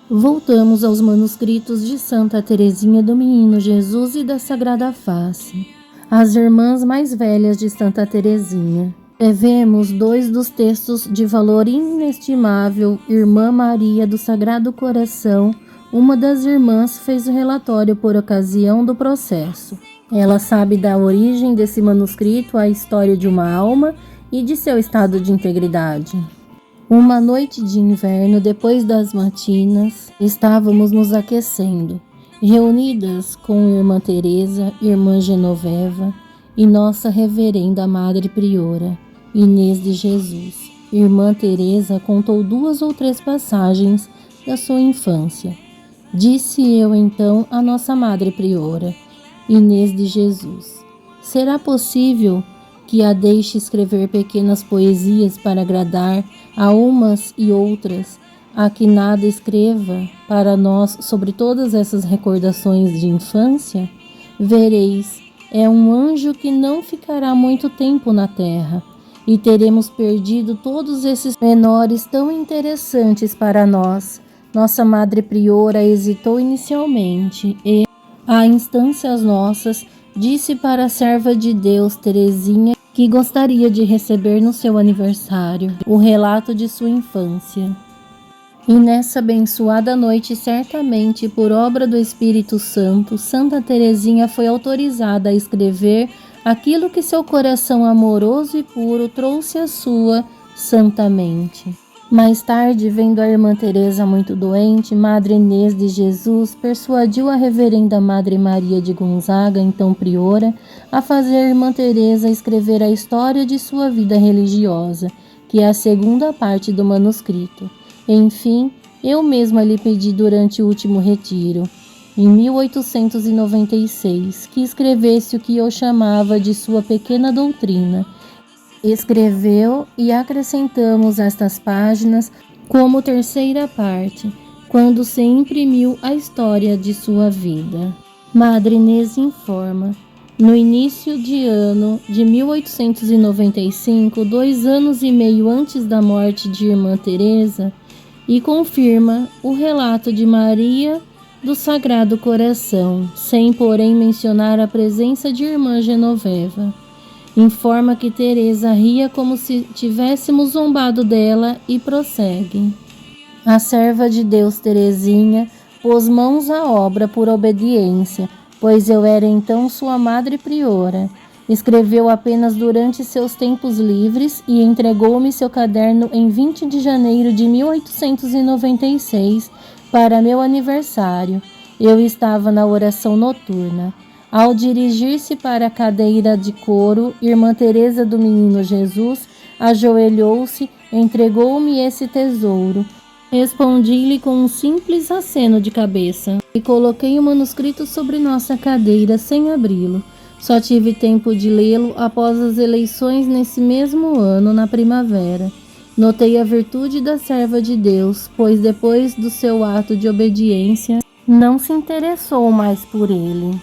Voltamos aos manuscritos de Santa Teresinha do Menino Jesus e da Sagrada Face. As irmãs mais velhas de Santa Teresinha. Devemos 2 dos textos de valor inestimável. Irmã Maria do Sagrado Coração, uma das irmãs, fez o relatório por ocasião do processo. Ela sabe da origem desse manuscrito, a história de uma alma e de seu estado de integridade. Uma noite de inverno, depois das matinas, estávamos nos aquecendo, reunidas com Irmã Teresa, Irmã Genoveva e nossa reverenda Madre Priora, Inês de Jesus. Irmã Teresa contou 2 ou 3 passagens da sua infância. Disse eu então à nossa Madre Priora, Inês de Jesus: será possível que a deixe escrever pequenas poesias para agradar a umas e outras, a que nada escreva para nós sobre todas essas recordações de infância? Vereis, é um anjo que não ficará muito tempo na terra, e teremos perdido todos esses menores tão interessantes para nós. Nossa Madre Priora hesitou inicialmente e, a instâncias nossas, disse para a serva de Deus, Teresinha, que gostaria de receber no seu aniversário o relato de sua infância. E nessa abençoada noite, certamente por obra do Espírito Santo, Santa Teresinha foi autorizada a escrever aquilo que seu coração amoroso e puro trouxe à sua santamente. Mais tarde, vendo a irmã Teresa muito doente, Madre Inês de Jesus persuadiu a reverenda Madre Maria de Gonzaga, então priora, a fazer a irmã Teresa escrever a história de sua vida religiosa, que é a segunda parte do manuscrito. Enfim, eu mesma lhe pedi durante o último retiro, em 1896, que escrevesse o que eu chamava de sua pequena doutrina. Escreveu e acrescentamos estas páginas como terceira parte, quando se imprimiu a história de sua vida. Madre Inês informa: no início de ano de 1895, 2 anos e meio antes da morte de Irmã Teresa, e confirma o relato de Maria do Sagrado Coração, sem porém mencionar a presença de Irmã Genoveva. Informa que Teresa ria como se tivéssemos zombado dela e prossegue: a serva de Deus Teresinha pôs mãos à obra por obediência, pois eu era então sua Madre Priora. Escreveu apenas durante seus tempos livres e entregou-me seu caderno em 20 de janeiro de 1896 para meu aniversário. Eu estava na oração noturna. Ao dirigir-se para a cadeira de couro, Irmã Teresa do Menino Jesus ajoelhou-se, entregou-me esse tesouro. Respondi-lhe com um simples aceno de cabeça e coloquei o manuscrito sobre nossa cadeira sem abri-lo. Só tive tempo de lê-lo após as eleições nesse mesmo ano, na primavera. Notei a virtude da serva de Deus, pois depois do seu ato de obediência, não se interessou mais por ele.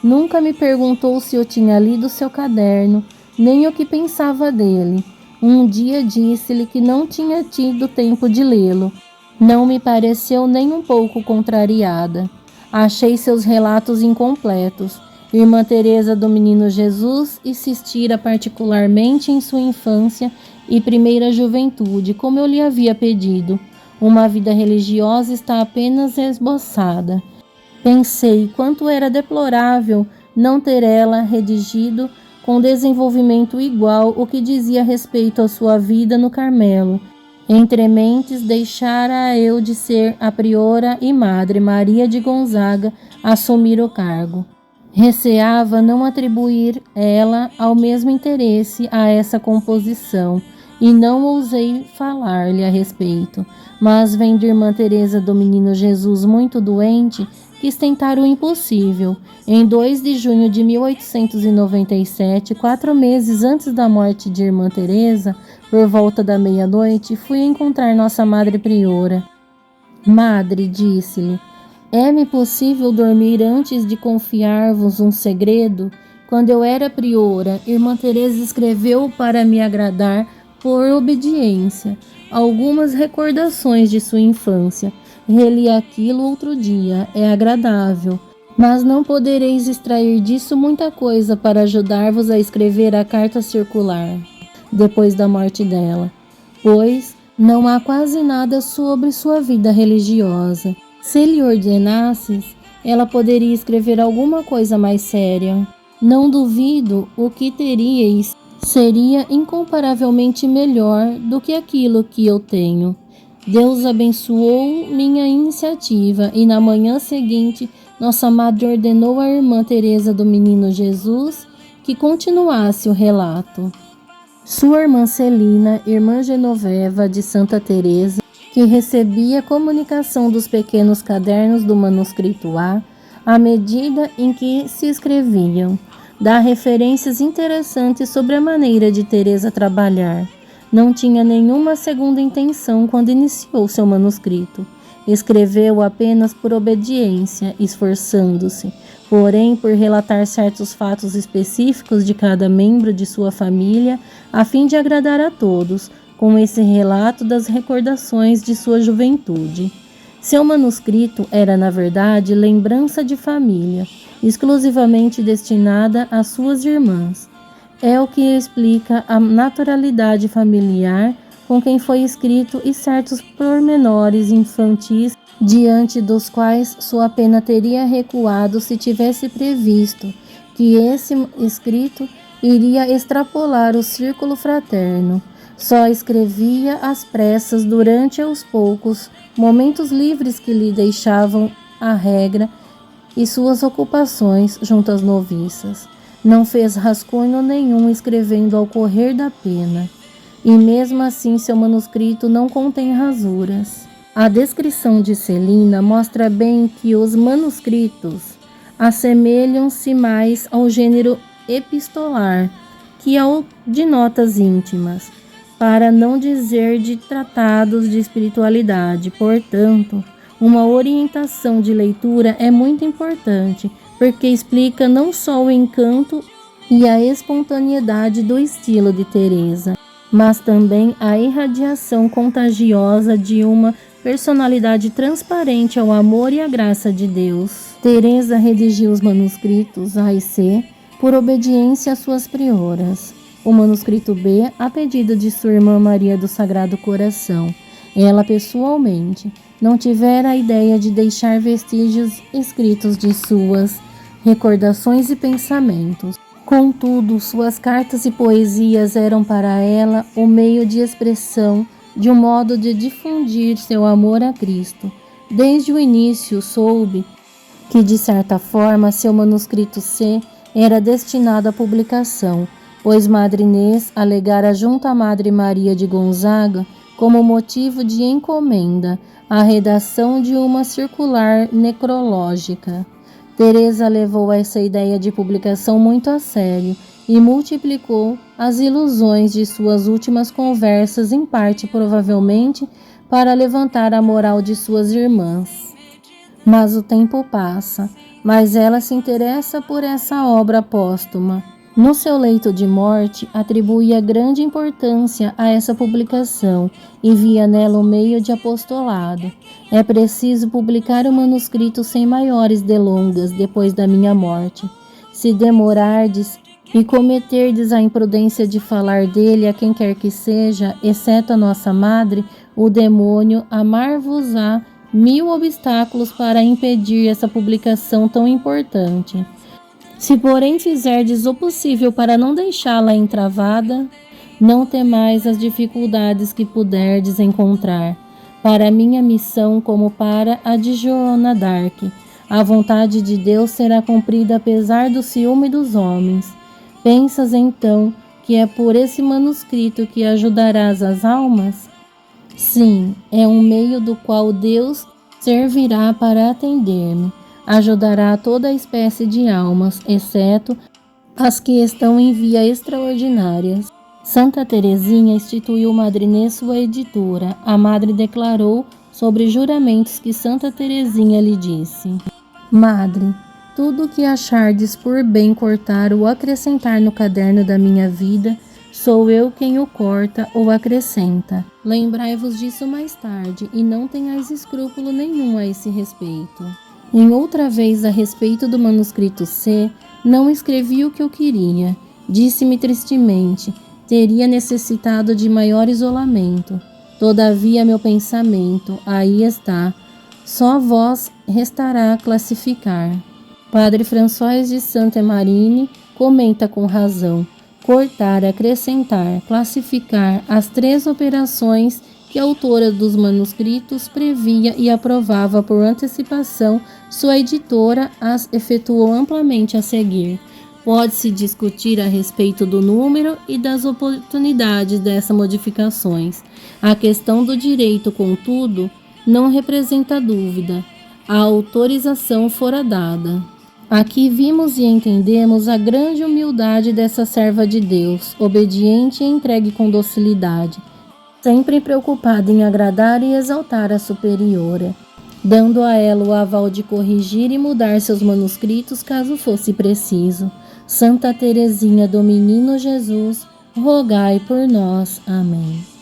Nunca me perguntou se eu tinha lido seu caderno, nem o que pensava dele. Um dia disse-lhe que não tinha tido tempo de lê-lo. Não me pareceu nem um pouco contrariada. Achei seus relatos incompletos. Irmã Teresa do Menino Jesus insistira particularmente em sua infância e primeira juventude, como eu lhe havia pedido. Uma vida religiosa está apenas esboçada. Pensei quanto era deplorável não ter ela redigido com desenvolvimento igual o que dizia respeito à sua vida no Carmelo. Entre mentes, deixara eu de ser a priora e Madre Maria de Gonzaga assumir o cargo. Receava não atribuir ela ao mesmo interesse a essa composição e não ousei falar-lhe a respeito, mas vendo Irmã Teresa do Menino Jesus muito doente, quis tentar o impossível. Em 2 de junho de 1897, 4 meses antes da morte de Irmã Teresa, por volta da meia-noite, fui encontrar nossa Madre Priora. Madre, disse-lhe, é-me possível dormir antes de confiar-vos um segredo? Quando eu era priora, Irmã Teresa escreveu para me agradar por obediência algumas recordações de sua infância. Reli aquilo outro dia, é agradável, mas não podereis extrair disso muita coisa para ajudar-vos a escrever a carta circular, depois da morte dela, pois não há quase nada sobre sua vida religiosa. Se lhe ordenasses, ela poderia escrever alguma coisa mais séria. Não duvido o que teríeis seria incomparavelmente melhor do que aquilo que eu tenho. Deus abençoou minha iniciativa e na manhã seguinte nossa madre ordenou à irmã Teresa do Menino Jesus que continuasse o relato. Sua irmã Celina, irmã Genoveva de Santa Teresa, que recebia comunicação dos pequenos cadernos do manuscrito A, à medida em que se escreviam, dá referências interessantes sobre a maneira de Teresa trabalhar. Não tinha nenhuma segunda intenção quando iniciou seu manuscrito. Escreveu apenas por obediência, esforçando-se, porém, por relatar certos fatos específicos de cada membro de sua família, a fim de agradar a todos, com esse relato das recordações de sua juventude. Seu manuscrito era, na verdade, lembrança de família, exclusivamente destinada às suas irmãs. É o que explica a naturalidade familiar com quem foi escrito e certos pormenores infantis diante dos quais sua pena teria recuado se tivesse previsto que esse escrito iria extrapolar o círculo fraterno. Só escrevia às pressas durante os poucos momentos livres que lhe deixavam a regra e suas ocupações junto às noviças. Não fez rascunho nenhum escrevendo ao correr da pena, e mesmo assim seu manuscrito não contém rasuras. A descrição de Celina mostra bem que os manuscritos assemelham-se mais ao gênero epistolar que ao de notas íntimas, para não dizer de tratados de espiritualidade. Portanto, uma orientação de leitura é muito importante, porque explica não só o encanto e a espontaneidade do estilo de Teresa, mas também a irradiação contagiosa de uma personalidade transparente ao amor e à graça de Deus. Teresa redigiu os manuscritos A e C por obediência às suas prioras. O manuscrito B, a pedido de sua irmã Maria do Sagrado Coração. Ela, pessoalmente, não tivera a ideia de deixar vestígios escritos de suas recordações e pensamentos. Contudo, suas cartas e poesias eram para ela o meio de expressão de um modo de difundir seu amor a Cristo. Desde o início soube que, de certa forma, seu manuscrito C era destinado à publicação, pois Madre Inês alegara junto à Madre Maria de Gonzaga como motivo de encomenda a redação de uma circular necrológica. Teresa levou essa ideia de publicação muito a sério e multiplicou as ilusões de suas últimas conversas, em parte provavelmente para levantar a moral de suas irmãs. Mas o tempo passa, mas ela se interessa por essa obra póstuma. No seu leito de morte, atribuía grande importância a essa publicação e via nela o meio de apostolado. É preciso publicar o manuscrito sem maiores delongas depois da minha morte. Se demorardes e cometerdes a imprudência de falar dele a quem quer que seja, exceto a nossa madre, o demônio amar-vos-á 1000 obstáculos para impedir essa publicação tão importante. Se, porém, fizerdes o possível para não deixá-la entravada, não temais as dificuldades que puderdes encontrar. Para a minha missão, como para a de Joana d'Arc, a vontade de Deus será cumprida apesar do ciúme dos homens. Pensas, então, que é por esse manuscrito que ajudarás as almas? Sim, é um meio do qual Deus servirá para atender-me. Ajudará toda a espécie de almas, exceto as que estão em via extraordinárias. Santa Teresinha instituiu Madre Inês sua editora. A madre declarou sobre juramentos que Santa Teresinha lhe disse: Madre, tudo o que achardes por bem cortar ou acrescentar no caderno da minha vida, sou eu quem o corta ou acrescenta. Lembrai-vos disso mais tarde, e não tenhais escrúpulo nenhum a esse respeito. Em outra vez, a respeito do manuscrito C, não escrevi o que eu queria. Disse-me tristemente, teria necessitado de maior isolamento. Todavia, meu pensamento, aí está, só vós restará classificar. Padre François de Sainte-Marine comenta com razão: cortar, acrescentar, classificar as 3 operações que a autora dos manuscritos previa e aprovava por antecipação, sua editora as efetuou amplamente a seguir. Pode-se discutir a respeito do número e das oportunidades dessas modificações. A questão do direito, contudo, não representa dúvida. A autorização fora dada. Aqui vimos e entendemos a grande humildade dessa serva de Deus, obediente e entregue com docilidade, sempre preocupada em agradar e exaltar a superiora, dando a ela o aval de corrigir e mudar seus manuscritos caso fosse preciso. Santa Teresinha do Menino Jesus, rogai por nós. Amém.